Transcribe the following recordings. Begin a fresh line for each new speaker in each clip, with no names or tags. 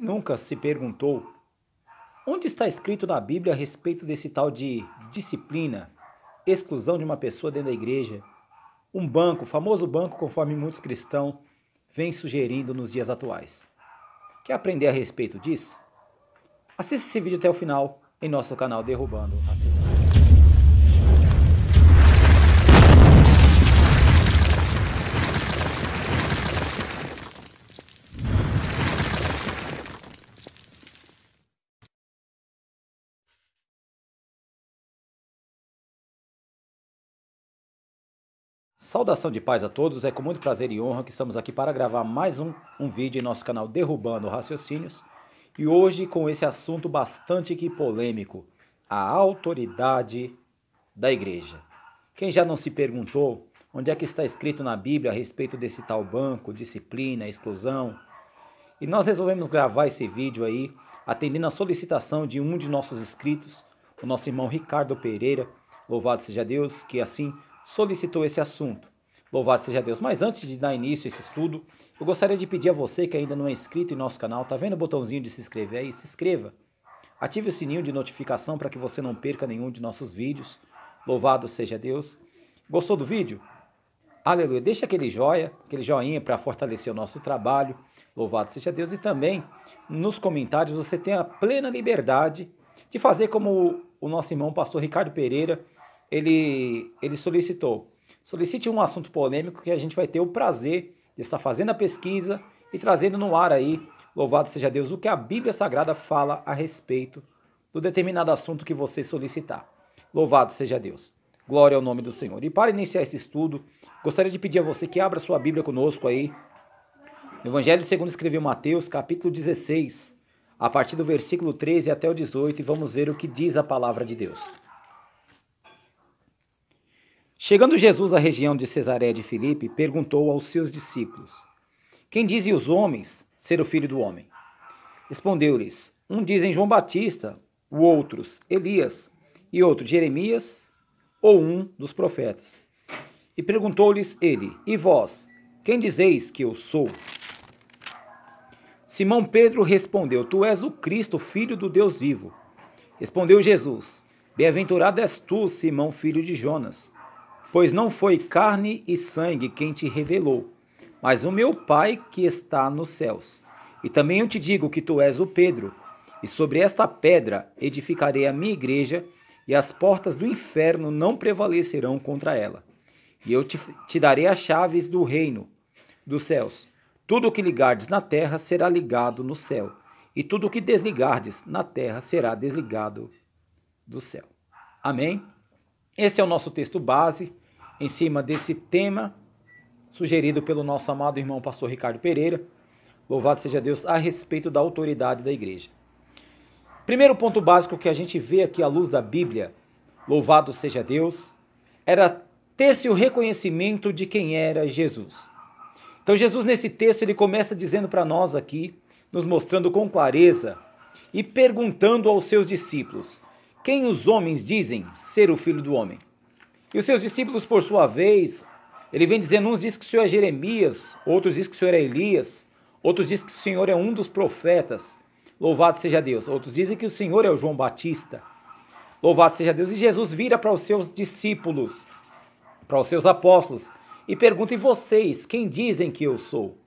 nunca se perguntou onde está escrito na Bíblia a respeito desse tal de disciplina, exclusão de uma pessoa dentro da igreja? Um banco, o famoso banco, conforme muitos cristãos vêm sugerindo nos dias atuais. Quer aprender a respeito disso? Assista esse vídeo até o final em nosso canal Derrubando o Raciocínio. Saudação de paz a todos, é com muito prazer e honra que estamos aqui para gravar mais um vídeo em nosso canal Derrubando Raciocínios, e hoje com esse assunto bastante polêmico, a autoridade da igreja. Quem já não se perguntou onde é que está escrito na Bíblia a respeito desse tal banco, disciplina, exclusão? E nós resolvemos gravar esse vídeo aí, atendendo a solicitação de um de nossos inscritos, o nosso irmão Ricardo Pereira, louvado seja Deus, que assim solicitou esse assunto. Louvado seja Deus. Mas antes de dar início a esse estudo, eu gostaria de pedir a você que ainda não é inscrito em nosso canal, tá vendo o botãozinho de se inscrever aí? Se inscreva. Ative o sininho de notificação para que você não perca nenhum de nossos vídeos. Louvado seja Deus. Gostou do vídeo? Aleluia. Deixa aquele joinha para fortalecer o nosso trabalho. Louvado seja Deus. E também, nos comentários, você tem a plena liberdade de fazer como o nosso irmão pastor Ricardo Pereira, ele solicitou. Solicite um assunto polêmico que a gente vai ter o prazer de estar fazendo a pesquisa e trazendo no ar aí, louvado seja Deus, o que a Bíblia Sagrada fala a respeito do determinado assunto que você solicitar. Louvado seja Deus. Glória ao nome do Senhor. E para iniciar esse estudo, gostaria de pedir a você que abra sua Bíblia conosco aí, no Evangelho segundo escreveu Mateus, capítulo 16, a partir do versículo 13 até o 18, e vamos ver o que diz a palavra de Deus. Chegando Jesus à região de Cesareia de Filipe, perguntou aos seus discípulos: quem dizem os homens ser o Filho do Homem? Respondeu-lhes: um dizem João Batista, o outros Elias, e outro Jeremias, ou um dos profetas. E perguntou-lhes ele: e vós, quem dizeis que eu sou? Simão Pedro respondeu: tu és o Cristo, filho do Deus vivo. Respondeu Jesus: bem-aventurado és tu, Simão, filho de Jonas, pois não foi carne e sangue quem te revelou, mas o meu Pai que está nos céus. E também eu te digo que tu és o Pedro, e sobre esta pedra edificarei a minha igreja, e as portas do inferno não prevalecerão contra ela. E eu te darei as chaves do reino dos céus. Tudo o que ligardes na terra será ligado no céu, e tudo o que desligardes na terra será desligado do céu. Amém? Esse é o nosso texto base, em cima desse tema sugerido pelo nosso amado irmão pastor Ricardo Pereira, louvado seja Deus, a respeito da autoridade da igreja. Primeiro ponto básico que a gente vê aqui à luz da Bíblia, louvado seja Deus, era ter-se o reconhecimento de quem era Jesus. Então Jesus nesse texto ele começa dizendo para nós aqui, nos mostrando com clareza e perguntando aos seus discípulos: quem os homens dizem ser o Filho do Homem? E os seus discípulos, por sua vez, ele vem dizendo, uns dizem que o Senhor é Jeremias, outros dizem que o Senhor é Elias, outros dizem que o Senhor é um dos profetas, louvado seja Deus. Outros dizem que o Senhor é o João Batista, louvado seja Deus. E Jesus vira para os seus discípulos, para os seus apóstolos, e pergunta: e vocês, quem dizem que eu sou?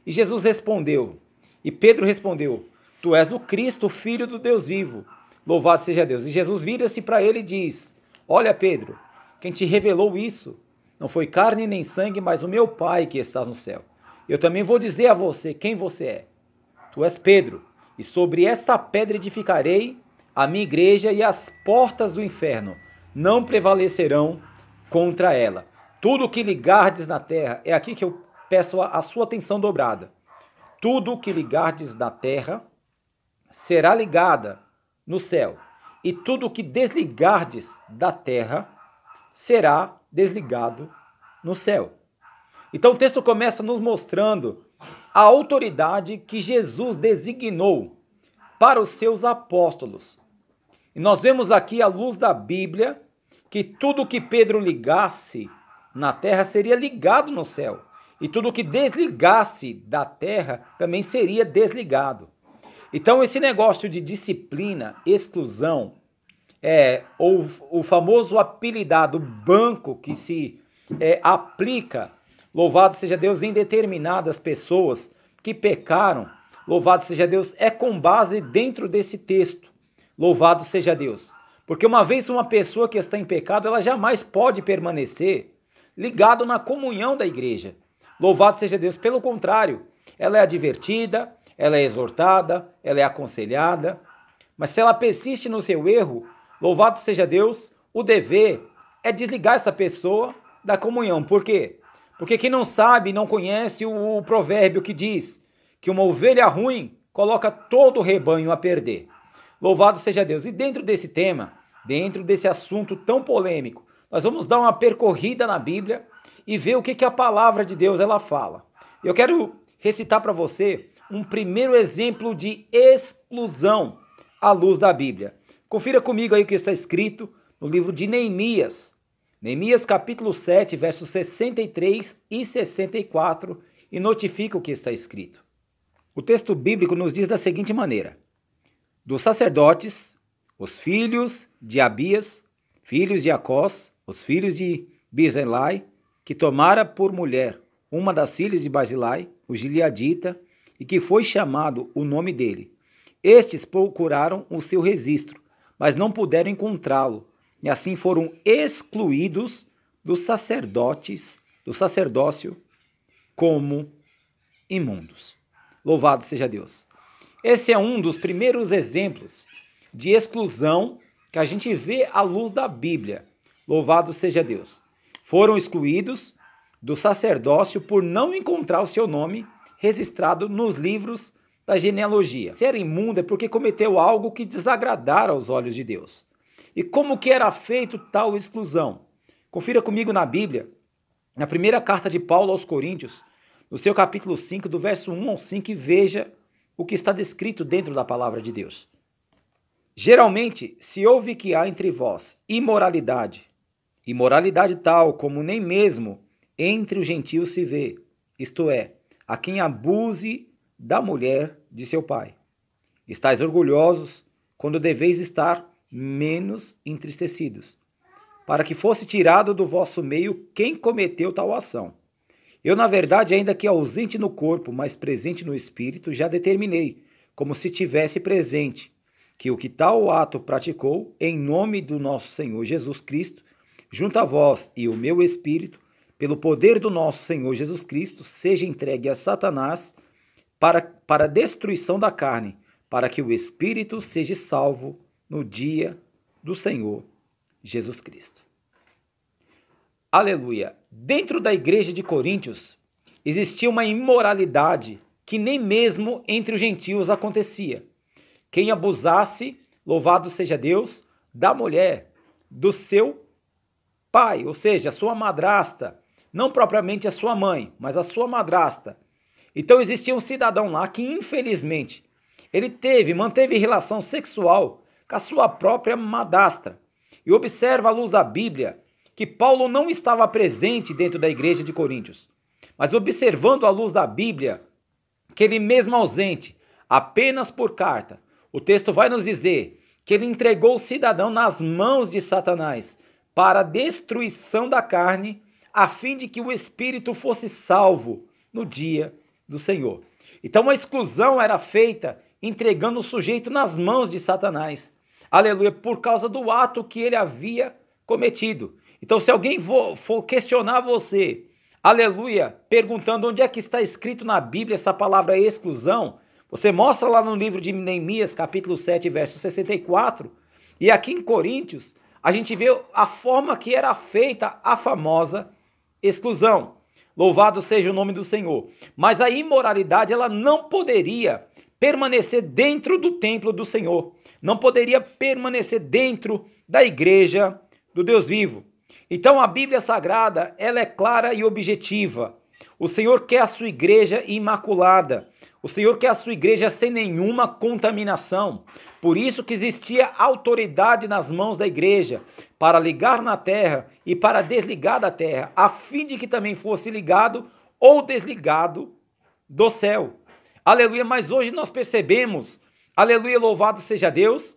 E Jesus respondeu, e Pedro respondeu: tu és o Cristo, filho do Deus vivo, louvado seja Deus. E Jesus vira-se para ele e diz: olha, Pedro, quem te revelou isso não foi carne nem sangue, mas o meu Pai que estás no céu. Eu também vou dizer a você quem você é. Tu és Pedro, e sobre esta pedra edificarei a minha igreja, e as portas do inferno não prevalecerão contra ela. Tudo que ligardes na terra, é aqui que eu peço a sua atenção dobrada. Tudo que ligardes na terra será ligada no céu, e tudo que desligardes da terra será desligado no céu. Então o texto começa nos mostrando a autoridade que Jesus designou para os seus apóstolos. E nós vemos aqui, à luz da Bíblia, que tudo que Pedro ligasse na terra seria ligado no céu, e tudo que desligasse da terra também seria desligado. Então, esse negócio de disciplina, exclusão, ou o famoso apelidado banco que se aplica, louvado seja Deus, em determinadas pessoas que pecaram, louvado seja Deus, é com base dentro desse texto, louvado seja Deus. Porque uma vez uma pessoa que está em pecado, ela jamais pode permanecer ligado na comunhão da igreja. Louvado seja Deus, pelo contrário, ela é advertida, ela é exortada, ela é aconselhada, mas se ela persiste no seu erro, louvado seja Deus, o dever é desligar essa pessoa da comunhão. Por quê? Porque quem não sabe, não conhece o provérbio que diz que uma ovelha ruim coloca todo o rebanho a perder. Louvado seja Deus. E dentro desse tema, dentro desse assunto tão polêmico, nós vamos dar uma percorrida na Bíblia e ver o que a palavra de Deus ela fala. Eu quero recitar para você um primeiro exemplo de exclusão à luz da Bíblia. Confira comigo aí o que está escrito no livro de Neemias. Neemias capítulo 7, versos 63 e 64, e notifica o que está escrito. O texto bíblico nos diz da seguinte maneira: dos sacerdotes, os filhos de Abias, filhos de Acós, os filhos de Birzilai, que tomara por mulher uma das filhas de Barzilai, o gileadita, e que foi chamado o nome dele. Estes procuraram o seu registro, mas não puderam encontrá-lo, e assim foram excluídos dos sacerdotes, do sacerdócio, como imundos. Louvado seja Deus. Esse é um dos primeiros exemplos de exclusão que a gente vê à luz da Bíblia. Louvado seja Deus. Foram excluídos do sacerdócio por não encontrar o seu nome registrado nos livros da genealogia. Se era imundo é porque cometeu algo que desagradara aos olhos de Deus. E como que era feito tal exclusão? Confira comigo na Bíblia, na primeira carta de Paulo aos Coríntios, no seu capítulo 5, do verso 1 ao 5, e veja o que está descrito dentro da palavra de Deus. Geralmente, se ouve que há entre vós imoralidade tal como nem mesmo entre os gentios se vê, isto é, a quem abuse da mulher de seu pai. Estais orgulhosos quando deveis estar menos entristecidos, para que fosse tirado do vosso meio quem cometeu tal ação. Eu, na verdade, ainda que ausente no corpo, mas presente no espírito, já determinei, como se tivesse presente, que o que tal ato praticou, em nome do nosso Senhor Jesus Cristo, junto a vós e o meu espírito, pelo poder do nosso Senhor Jesus Cristo, seja entregue a Satanás para a destruição da carne, para que o espírito seja salvo no dia do Senhor Jesus Cristo. Aleluia! Dentro da igreja de Coríntios existia uma imoralidade que nem mesmo entre os gentios acontecia. Quem abusasse, louvado seja Deus, da mulher, do seu pai, ou seja, a sua madrasta, não propriamente a sua mãe, mas a sua madrasta. Então existia um cidadão lá que, infelizmente, ele manteve relação sexual com a sua própria madrasta. E observa à luz da Bíblia que Paulo não estava presente dentro da igreja de Coríntios, mas observando à luz da Bíblia que ele mesmo ausente, apenas por carta, o texto vai nos dizer que ele entregou o cidadão nas mãos de Satanás para a destruição da carne, a fim de que o espírito fosse salvo no dia do Senhor. Então a exclusão era feita entregando o sujeito nas mãos de Satanás. Aleluia, por causa do ato que ele havia cometido. Então se alguém for questionar você, aleluia, perguntando onde é que está escrito na Bíblia essa palavra exclusão, você mostra lá no livro de Neemias, capítulo 7, verso 64, e aqui em Coríntios, a gente vê a forma que era feita a famosa exclusão. Louvado seja o nome do Senhor. Mas a imoralidade, ela não poderia permanecer dentro do templo do Senhor. Não poderia permanecer dentro da igreja do Deus vivo. Então a Bíblia Sagrada, ela é clara e objetiva. O Senhor quer a sua igreja imaculada. O Senhor quer a sua igreja sem nenhuma contaminação. Por isso que existia autoridade nas mãos da igreja para ligar na terra e para desligar da terra, a fim de que também fosse ligado ou desligado do céu. Aleluia, mas hoje nós percebemos aleluia, louvado seja Deus,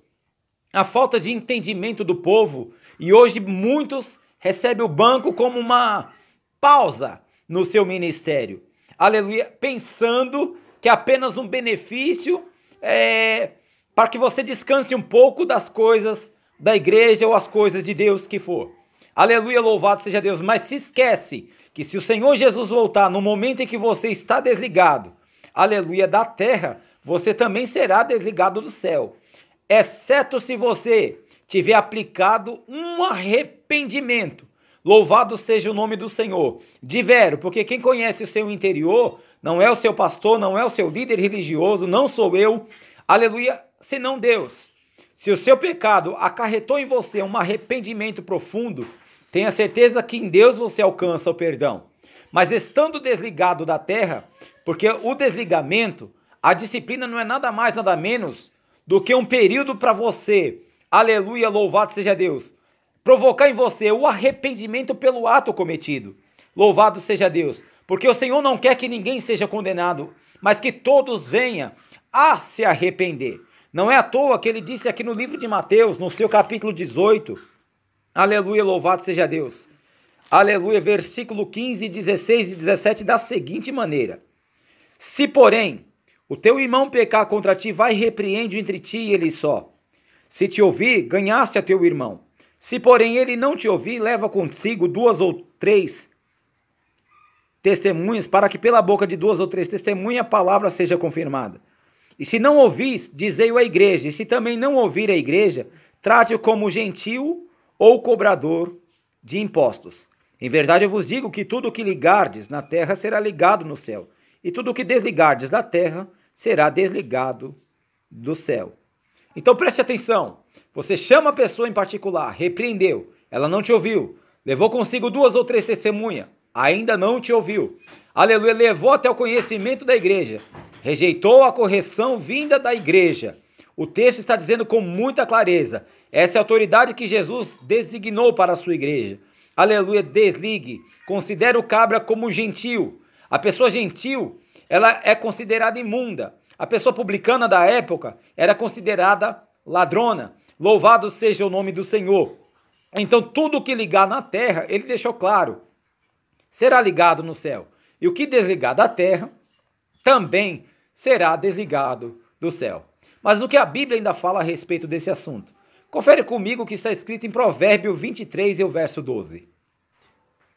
a falta de entendimento do povo, e hoje muitos recebem o banco como uma pausa no seu ministério, aleluia, pensando que é apenas um benefício para que você descanse um pouco das coisas da igreja ou as coisas de Deus que for. Aleluia, louvado seja Deus, mas se esquece que se o Senhor Jesus voltar no momento em que você está desligado, aleluia, da terra, você também será desligado do céu, exceto se você tiver aplicado um arrependimento. Louvado seja o nome do Senhor, de vero, porque quem conhece o seu interior não é o seu pastor, não é o seu líder religioso, não sou eu, aleluia, senão Deus. Se o seu pecado acarretou em você um arrependimento profundo, tenha certeza que em Deus você alcança o perdão. Mas estando desligado da terra, porque o desligamento, a disciplina não é nada mais, nada menos do que um período para você, aleluia, louvado seja Deus, provocar em você o arrependimento pelo ato cometido. Louvado seja Deus, porque o Senhor não quer que ninguém seja condenado, mas que todos venham a se arrepender. Não é à toa que ele disse aqui no livro de Mateus, no seu capítulo 18, aleluia, louvado seja Deus, aleluia, versículo 15, 16 e 17, da seguinte maneira: se, porém, o teu irmão pecar contra ti, vai e repreende entre ti e ele só. Se te ouvir, ganhaste a teu irmão. Se, porém, ele não te ouvir, leva consigo 2 ou 3 testemunhas, para que pela boca de 2 ou 3 testemunhas a palavra seja confirmada. E se não ouvis, dizei-o à igreja. E se também não ouvir a igreja, trate-o como gentil ou cobrador de impostos. Em verdade eu vos digo que tudo o que ligardes na terra será ligado no céu, e tudo o que desligardes da terra será desligado do céu. Então preste atenção, você chama a pessoa em particular, repreendeu, ela não te ouviu, levou consigo 2 ou 3 testemunhas, ainda não te ouviu, aleluia, levou até o conhecimento da igreja, rejeitou a correção vinda da igreja. O texto está dizendo com muita clareza, essa é a autoridade que Jesus designou para a sua igreja. Aleluia, desligue, considere o cabra como gentil. A pessoa gentil, ela é considerada imunda. A pessoa publicana da época era considerada ladrona. Louvado seja o nome do Senhor. Então tudo que ligar na terra, ele deixou claro, será ligado no céu. E o que desligar da terra, também será desligado do céu. Mas o que a Bíblia ainda fala a respeito desse assunto? Confere comigo o que está escrito em Provérbio 23 e o verso 12.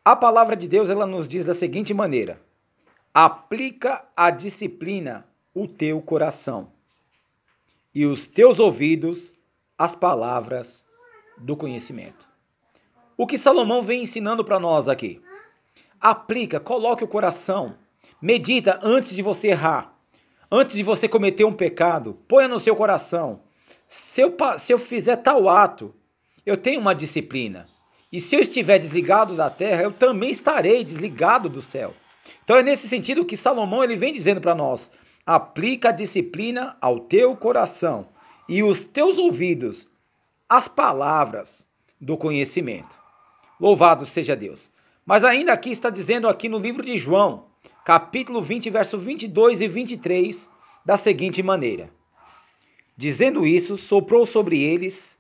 A palavra de Deus, ela nos diz da seguinte maneira: aplica a disciplina o teu coração e os teus ouvidos as palavras do conhecimento. O que Salomão vem ensinando para nós aqui? Aplica, coloque o coração, medita antes de você errar. Antes de você cometer um pecado, ponha no seu coração, se eu fizer tal ato, eu tenho uma disciplina. E se eu estiver desligado da terra, eu também estarei desligado do céu. Então é nesse sentido que Salomão ele vem dizendo para nós, aplica a disciplina ao teu coração e os teus ouvidos, as palavras do conhecimento. Louvado seja Deus. Mas ainda aqui está dizendo aqui no livro de João, capítulo 20, verso 22 e 23, da seguinte maneira: dizendo isso, soprou sobre eles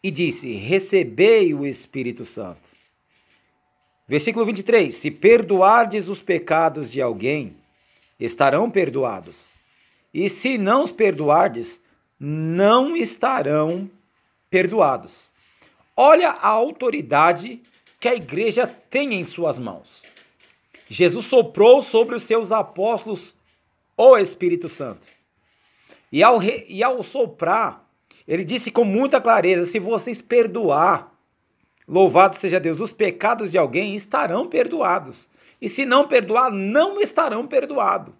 e disse, recebei o Espírito Santo. Versículo 23, se perdoardes os pecados de alguém, estarão perdoados. E se não os perdoardes, não estarão perdoados. Olha a autoridade que a igreja tem em suas mãos. Jesus soprou sobre os seus apóstolos o Espírito Santo. E ao soprar, ele disse com muita clareza, se vocês perdoar, louvado seja Deus, os pecados de alguém estarão perdoados. E se não perdoar, não estarão perdoados.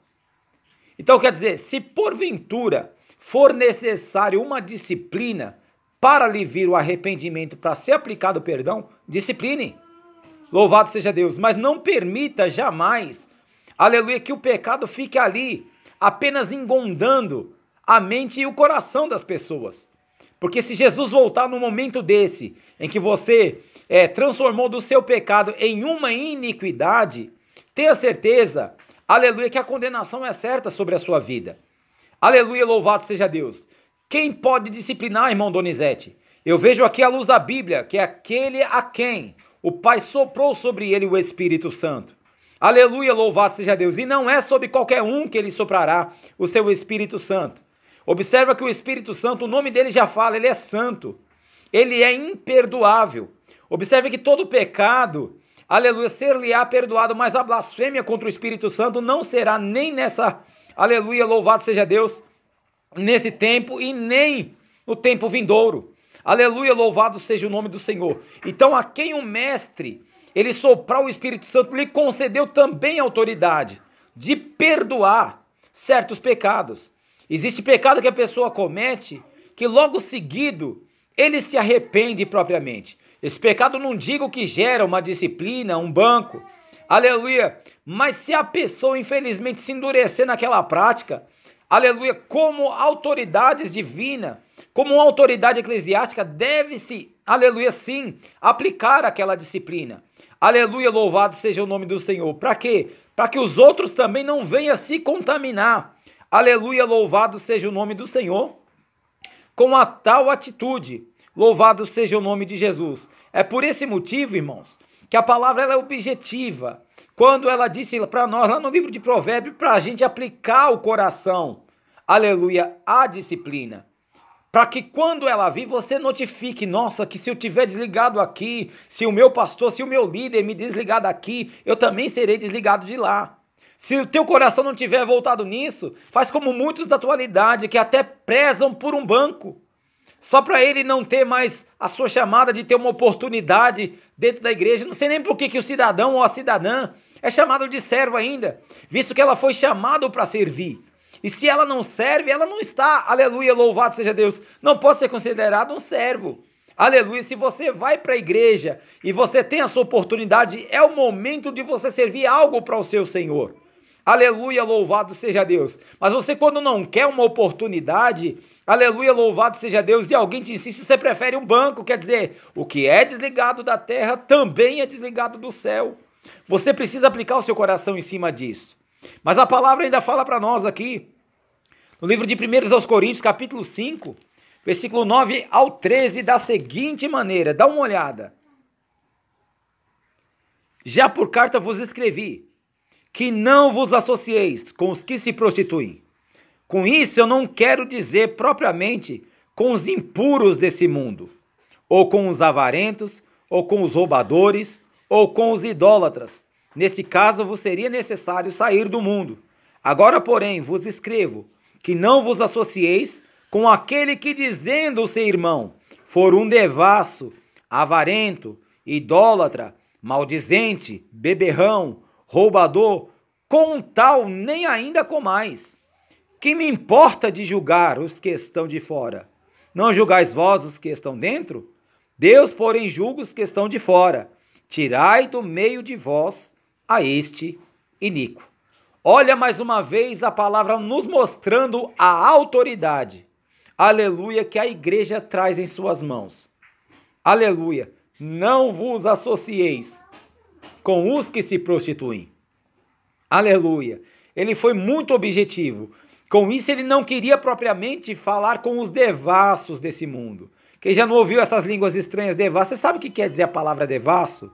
Então quer dizer, se porventura for necessário uma disciplina para lhe vir o arrependimento, para ser aplicado o perdão, discipline. Louvado seja Deus, mas não permita jamais, aleluia, que o pecado fique ali, apenas engondando a mente e o coração das pessoas. Porque se Jesus voltar num momento desse, em que você transformou do seu pecado em uma iniquidade, tenha certeza, aleluia, que a condenação é certa sobre a sua vida. Aleluia, louvado seja Deus. Quem pode disciplinar, irmão Donizete? Eu vejo aqui a luz da Bíblia, que é aquele a quem o Pai soprou sobre ele o Espírito Santo. Aleluia, louvado seja Deus. E não é sobre qualquer um que ele soprará o seu Espírito Santo. Observa que o Espírito Santo, o nome dele já fala, ele é santo. Ele é imperdoável. Observe que todo pecado, aleluia, ser-lhe-á perdoado, mas a blasfêmia contra o Espírito Santo não será nem nessa, aleluia, louvado seja Deus, nesse tempo e nem no tempo vindouro. Aleluia, louvado seja o nome do Senhor. Então, a quem o mestre, ele soprar o Espírito Santo, lhe concedeu também a autoridade de perdoar certos pecados. Existe pecado que a pessoa comete, que logo seguido, ele se arrepende propriamente. Esse pecado não digo que gera uma disciplina, um banco, aleluia, mas se a pessoa infelizmente se endurecer naquela prática, aleluia, como autoridades divinas, como uma autoridade eclesiástica, deve-se, aleluia, sim, aplicar aquela disciplina. Aleluia, louvado seja o nome do Senhor. Para quê? Para que os outros também não venham se contaminar. Aleluia, louvado seja o nome do Senhor. Com a tal atitude, louvado seja o nome de Jesus. É por esse motivo, irmãos, que a palavra ela é objetiva. Quando ela disse para nós, lá no livro de Provérbios, para a gente aplicar o coração, aleluia, a disciplina. Para que quando ela vir, você notifique, nossa, que se eu tiver desligado aqui, se o meu pastor, se o meu líder me desligar daqui, eu também serei desligado de lá. Se o teu coração não tiver voltado nisso, faz como muitos da atualidade, que até prezam por um banco, só para ele não ter mais a sua chamada de ter uma oportunidade dentro da igreja. Não sei nem por que o cidadão ou a cidadã é chamado de servo ainda, visto que ela foi chamada para servir. E se ela não serve, ela não está, aleluia, louvado seja Deus, não pode ser considerado um servo. Aleluia, se você vai para a igreja e você tem a sua oportunidade, é o momento de você servir algo para o seu Senhor. Aleluia, louvado seja Deus. Mas você quando não quer uma oportunidade, aleluia, louvado seja Deus, e alguém te insiste, você prefere um banco, quer dizer, o que é desligado da terra também é desligado do céu. Você precisa aplicar o seu coração em cima disso. Mas a palavra ainda fala para nós aqui, no livro de 1 aos Coríntios, capítulo 5, versículo 9 ao 13, da seguinte maneira, dá uma olhada. Já por carta vos escrevi, que não vos associeis com os que se prostituem. Com isso eu não quero dizer propriamente com os impuros desse mundo, ou com os avarentos, ou com os roubadores, ou com os idólatras. Nesse caso vos seria necessário sair do mundo. Agora, porém, vos escrevo que não vos associeis com aquele que, dizendo ser irmão, for um devasso, avarento, idólatra, maldizente, beberrão, roubador, com tal nem ainda comais. Que me importa de julgar os que estão de fora? Não julgais vós os que estão dentro? Deus, porém, julga os que estão de fora. Tirai do meio de vós a este iníquo. Olha mais uma vez a palavra nos mostrando a autoridade, aleluia, que a igreja traz em suas mãos. Aleluia, não vos associeis com os que se prostituem. Aleluia, ele foi muito objetivo. Com isso ele não queria propriamente falar com os devassos desse mundo. Quem já não ouviu essas línguas estranhas, devasso, você sabe o que quer dizer a palavra devasso?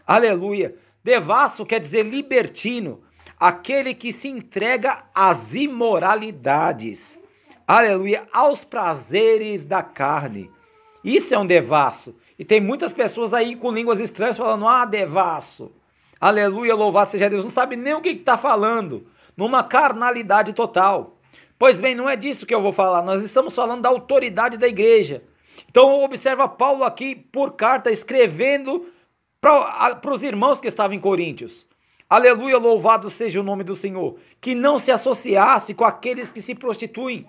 Aleluia, devasso quer dizer libertino, aquele que se entrega às imoralidades, aleluia, aos prazeres da carne. Isso é um devasso. E tem muitas pessoas aí com línguas estranhas falando, devasso, aleluia, louvado seja Deus, não sabe nem o que está falando, numa carnalidade total. Pois bem, não é disso que eu vou falar, nós estamos falando da autoridade da igreja. Então observa Paulo aqui por carta escrevendo para os irmãos que estavam em Coríntios. Aleluia, louvado seja o nome do Senhor. Que não se associasse com aqueles que se prostituem.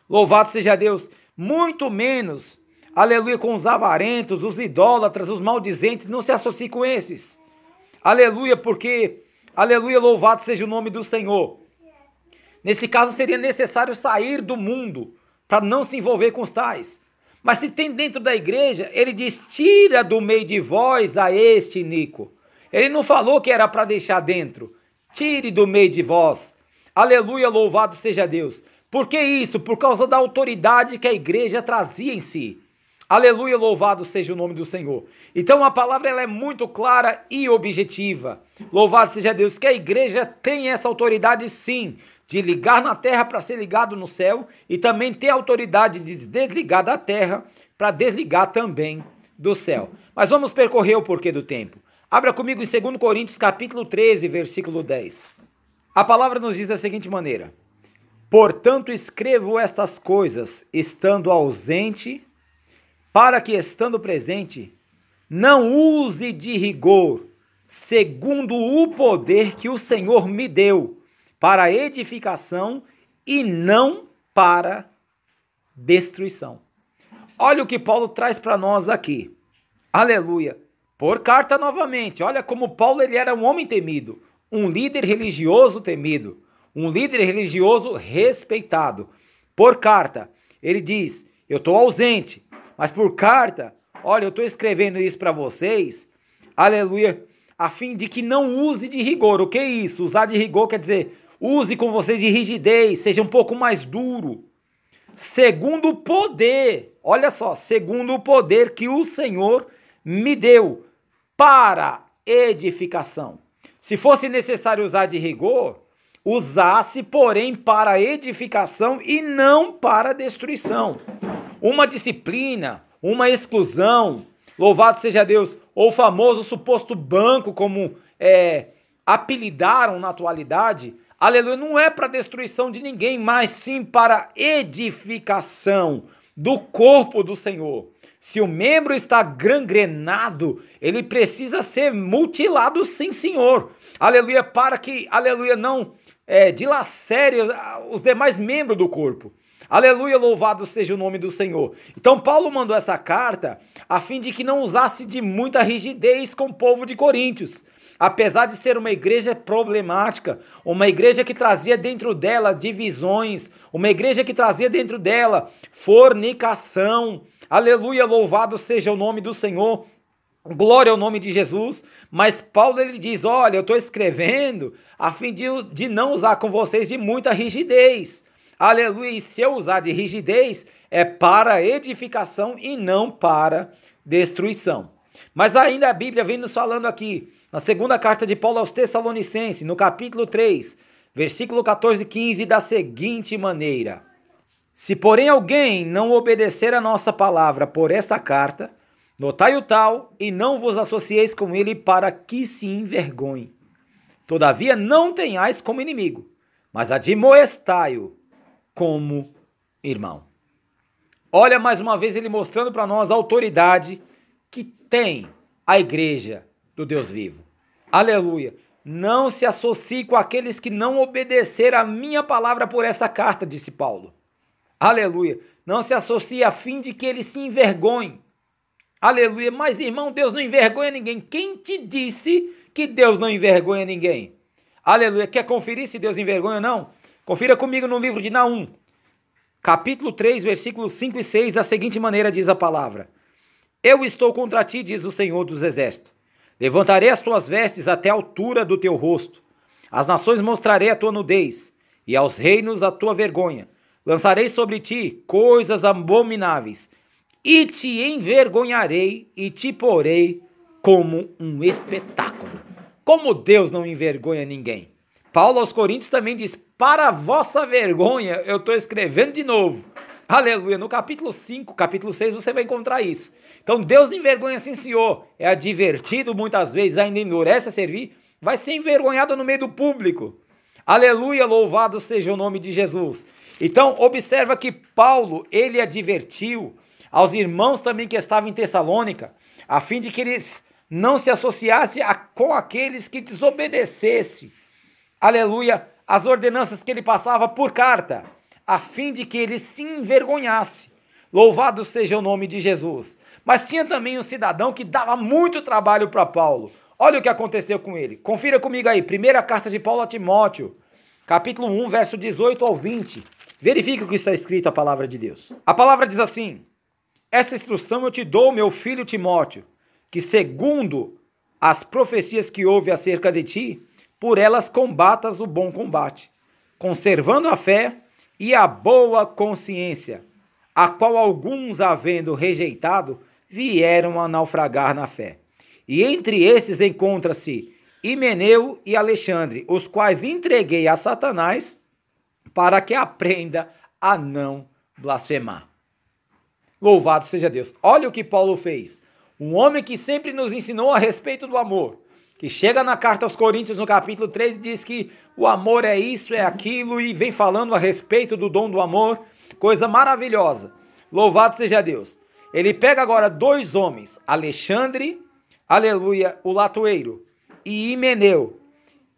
Louvado seja Deus. Muito menos, aleluia, com os avarentos, os idólatras, os maldizentes. Não se associe com esses. Aleluia, porque, aleluia, louvado seja o nome do Senhor. Nesse caso seria necessário sair do mundo para não se envolver com os tais. Mas se tem dentro da igreja, ele diz, tira do meio de vós a este iníquo. Ele não falou que era para deixar dentro. Tire do meio de vós. Aleluia, louvado seja Deus. Por que isso? Por causa da autoridade que a igreja trazia em si. Aleluia, louvado seja o nome do Senhor. Então a palavra ela é muito clara e objetiva. Louvado seja Deus, que a igreja tem essa autoridade sim, de ligar na terra para ser ligado no céu e também tem a autoridade de desligar da terra para desligar também do céu. Mas vamos percorrer o porquê do tempo. Abra comigo em 2 Coríntios capítulo 13, versículo 10. A palavra nos diz da seguinte maneira: portanto escrevo estas coisas estando ausente, para que, estando presente, não use de rigor, segundo o poder que o Senhor me deu, para edificação e não para destruição. Olha o que Paulo traz para nós aqui. Aleluia. Por carta novamente. Olha como Paulo ele era um homem temido, um líder religioso temido, um líder religioso respeitado. Por carta, ele diz, eu estou ausente, mas por carta, olha, eu estou escrevendo isso para vocês, aleluia, a fim de que não use de rigor. O que é isso? Usar de rigor quer dizer, use com vocês de rigidez, seja um pouco mais duro. Segundo o poder, olha só, segundo o poder que o Senhor me deu para edificação. Se fosse necessário usar de rigor, usasse, porém, para edificação e não para destruição. Uma disciplina, uma exclusão, louvado seja Deus, ou o famoso suposto banco, como apelidaram na atualidade, aleluia, não é para destruição de ninguém, mas sim para edificação do corpo do Senhor. Se o membro está gangrenado, ele precisa ser mutilado, sim, Senhor. Aleluia, para que, aleluia, não dilacere os demais membros do corpo. Aleluia, louvado seja o nome do Senhor. Então Paulo mandou essa carta a fim de que não usasse de muita rigidez com o povo de Coríntios. Apesar de ser uma igreja problemática, uma igreja que trazia dentro dela divisões, uma igreja que trazia dentro dela fornicação. Aleluia, louvado seja o nome do Senhor. Glória ao nome de Jesus. Mas Paulo ele diz, olha, eu estou escrevendo a fim de não usar com vocês de muita rigidez. Aleluia, e se eu usar de rigidez, é para edificação e não para destruição. Mas ainda a Bíblia vem nos falando aqui, na segunda carta de Paulo aos Tessalonicenses, no capítulo 3, versículo 14 e 15, da seguinte maneira: se porém alguém não obedecer a nossa palavra por esta carta, notai o tal e não vos associeis com ele para que se envergonhe. Todavia não tenhais como inimigo, mas admoestai-o como irmão. Olha mais uma vez ele mostrando para nós a autoridade que tem a igreja do Deus vivo. Aleluia. Não se associe com aqueles que não obedeceram a minha palavra por essa carta, disse Paulo. Aleluia. Não se associe a fim de que eles se envergonhem. Aleluia. Mas irmão, Deus não envergonha ninguém. Quem te disse que Deus não envergonha ninguém? Aleluia. Quer conferir se Deus envergonha ou não? Confira comigo no livro de Naum, capítulo 3, versículos 5 e 6, da seguinte maneira diz a palavra: eu estou contra ti, diz o Senhor dos Exércitos. Levantarei as tuas vestes até a altura do teu rosto. Às nações mostrarei a tua nudez, e aos reinos a tua vergonha. Lançarei sobre ti coisas abomináveis, e te envergonharei, e te porei como um espetáculo. Como Deus não envergonha ninguém. Paulo aos Coríntios também diz, para a vossa vergonha, eu estou escrevendo de novo. Aleluia, no capítulo 5, capítulo 6, você vai encontrar isso. Então Deus envergonha sim, Senhor. É advertido muitas vezes, ainda endurece a servir, vai ser envergonhado no meio do público. Aleluia, louvado seja o nome de Jesus. Então observa que Paulo, ele advertiu aos irmãos também que estavam em Tessalônica, a fim de que eles não se associassem com aqueles que desobedecessem. Aleluia, as ordenanças que ele passava por carta, a fim de que ele se envergonhasse. Louvado seja o nome de Jesus. Mas tinha também um cidadão que dava muito trabalho para Paulo. Olha o que aconteceu com ele. Confira comigo aí, primeira carta de Paulo a Timóteo, capítulo 1, verso 18 ao 20. Verifique o que está escrito a palavra de Deus. A palavra diz assim: essa instrução eu te dou, meu filho Timóteo, que segundo as profecias que houve acerca de ti, por elas combatas o bom combate, conservando a fé e a boa consciência, a qual alguns, havendo rejeitado, vieram a naufragar na fé. E entre esses encontra-se Himeneu e Alexandre, os quais entreguei a Satanás para que aprenda a não blasfemar. Louvado seja Deus. Olha o que Paulo fez. Um homem que sempre nos ensinou a respeito do amor, que chega na carta aos Coríntios, no capítulo 3, e diz que o amor é isso, é aquilo, e vem falando a respeito do dom do amor, coisa maravilhosa. Louvado seja Deus. Ele pega agora dois homens, Alexandre, aleluia, o latoeiro, e Himeneu,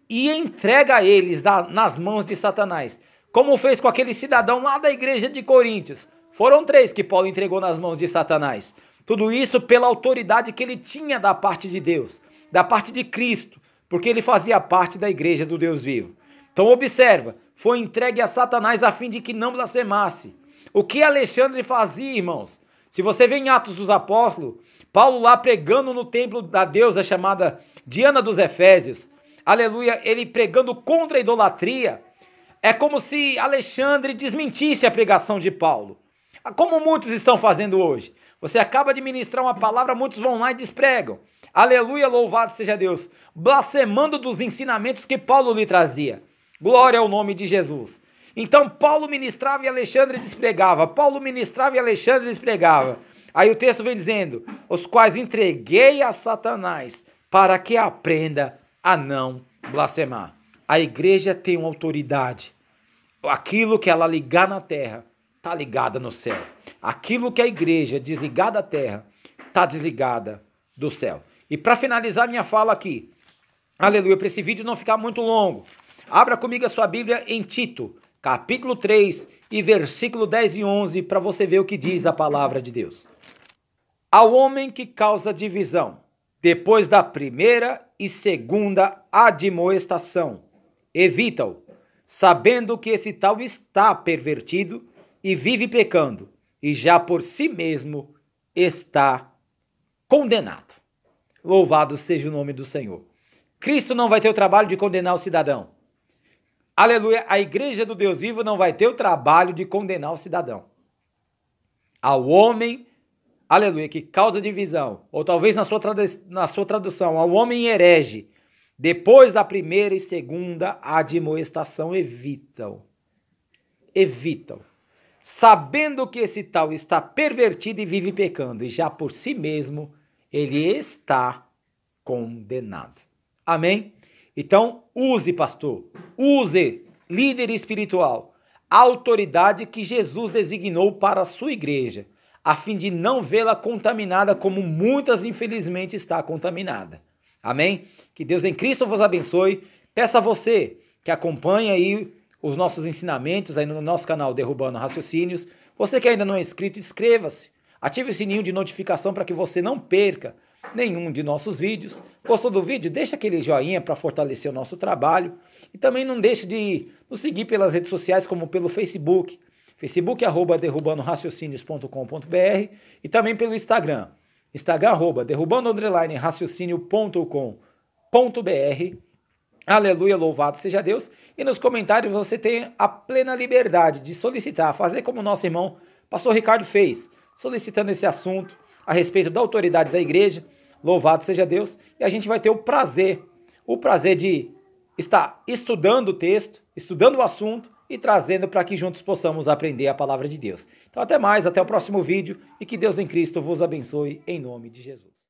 e entrega eles nas mãos de Satanás, como fez com aquele cidadão lá da igreja de Coríntios. Foram 3 que Paulo entregou nas mãos de Satanás. Tudo isso pela autoridade que ele tinha da parte de Deus, da parte de Cristo, porque ele fazia parte da igreja do Deus vivo. Então observa, foi entregue a Satanás a fim de que não blasfemasse. O que Alexandre fazia, irmãos? Se você vê em Atos dos Apóstolos, Paulo lá pregando no templo da deusa chamada Diana dos Efésios, aleluia, ele pregando contra a idolatria, é como se Alexandre desmentisse a pregação de Paulo, como muitos estão fazendo hoje. Você acaba de ministrar uma palavra, muitos vão lá e despregam. Aleluia, louvado seja Deus, blasfemando dos ensinamentos que Paulo lhe trazia. Glória ao nome de Jesus. Então Paulo ministrava e Alexandre despregava. Paulo ministrava e Alexandre despregava. Aí o texto vem dizendo, os quais entreguei a Satanás para que aprenda a não blasfemar. A igreja tem uma autoridade. Aquilo que ela ligar na terra, está ligada no céu. Aquilo que a igreja desligar da terra, está desligada do céu. E para finalizar minha fala aqui, aleluia, para esse vídeo não ficar muito longo, abra comigo a sua Bíblia em Tito, capítulo 3 e versículo 10 e 11, para você ver o que diz a palavra de Deus. Ao homem que causa divisão, depois da primeira e segunda admoestação, evita-o, sabendo que esse tal está pervertido e vive pecando, e já por si mesmo está condenado. Louvado seja o nome do Senhor. Cristo não vai ter o trabalho de condenar o cidadão. Aleluia, a igreja do Deus vivo não vai ter o trabalho de condenar o cidadão. Ao homem, aleluia, que causa divisão, ou talvez na sua tradução, ao homem herege, depois da primeira e segunda admoestação, evitam, sabendo que esse tal está pervertido e vive pecando, e já por si mesmo ele está condenado. Amém? Então, use, pastor, use, líder espiritual, a autoridade que Jesus designou para a sua igreja, a fim de não vê-la contaminada como muitas, infelizmente, está contaminada. Amém? Que Deus em Cristo vos abençoe. Peço a você que acompanha aí os nossos ensinamentos aí no nosso canal Derrubando Raciocínios. Você que ainda não é inscrito, inscreva-se. Ative o sininho de notificação para que você não perca nenhum de nossos vídeos. Gostou do vídeo? Deixa aquele joinha para fortalecer o nosso trabalho. E também não deixe de nos seguir pelas redes sociais, como pelo Facebook. Facebook @derrubandoraciocínios.com.br e também pelo Instagram. Instagram @derrubando_raciocínio.com.br. Aleluia, louvado seja Deus. E nos comentários você tem a plena liberdade de solicitar, fazer como o nosso irmão pastor Ricardo fez, solicitando esse assunto a respeito da autoridade da igreja. Louvado seja Deus. E a gente vai ter o prazer de estar estudando o texto, estudando o assunto e trazendo para que juntos possamos aprender a palavra de Deus. Então até mais, até o próximo vídeo e que Deus em Cristo vos abençoe em nome de Jesus.